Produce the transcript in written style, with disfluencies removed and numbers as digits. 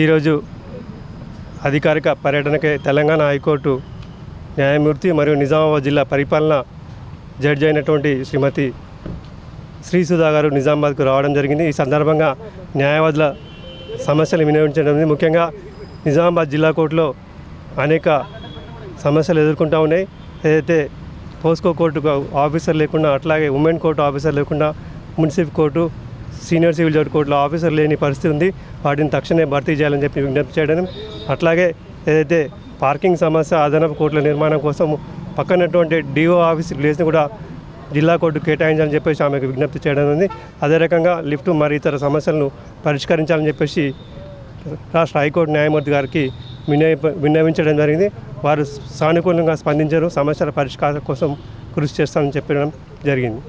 ఈరోజు అధికారిక పర్యటనకే తెలంగాణ హైకోర్టు న్యాయమూర్తి మరియు నిజామాబాద్ జిల్లా పరిపాలన జడ్జి అయినటువంటి శ్రీమతి శ్రీసుధా గారు నిజామాబాద్కు రావడం జరిగింది. ఈ సందర్భంగా న్యాయవాదుల సమస్యలు వినియోగించడం, ముఖ్యంగా నిజామాబాద్ జిల్లా కోర్టులో అనేక సమస్యలు ఎదుర్కొంటూ ఉన్నాయి. ఏదైతే పోస్కో కోర్టు ఆఫీసర్ లేకుండా, అట్లాగే ఉమెన్ కోర్టు ఆఫీసర్ లేకుండా, municipal court, senior civil judge కోర్టులో ఆఫీసర్ లేని పరిస్థితి ఉంది. వాటిని తక్షణమే భర్తీ చేయాలని చెప్పి విజ్ఞప్తి చేయడం, అట్లాగే ఏదైతే పార్కింగ్ సమస్య, అదనపు కోర్టుల నిర్మాణం కోసం పక్కనటువంటి డిఓ ఆఫీస్ ప్లేస్ని కూడా జిల్లా కోర్టు కేటాయించాలని చెప్పేసి ఆమెకు విజ్ఞప్తి చేయడం ఉంది. అదే రకంగా లిఫ్ట్ మరి ఇతర సమస్యలను పరిష్కరించాలని చెప్పేసి రాష్ట్ర హైకోర్టు న్యాయమూర్తి గారికి విన్నవించడం జరిగింది. వారు సానుకూలంగా స్పందించారు. సమస్యల పరిష్కారం కోసం కృషి చేస్తామని చెప్పడం జరిగింది.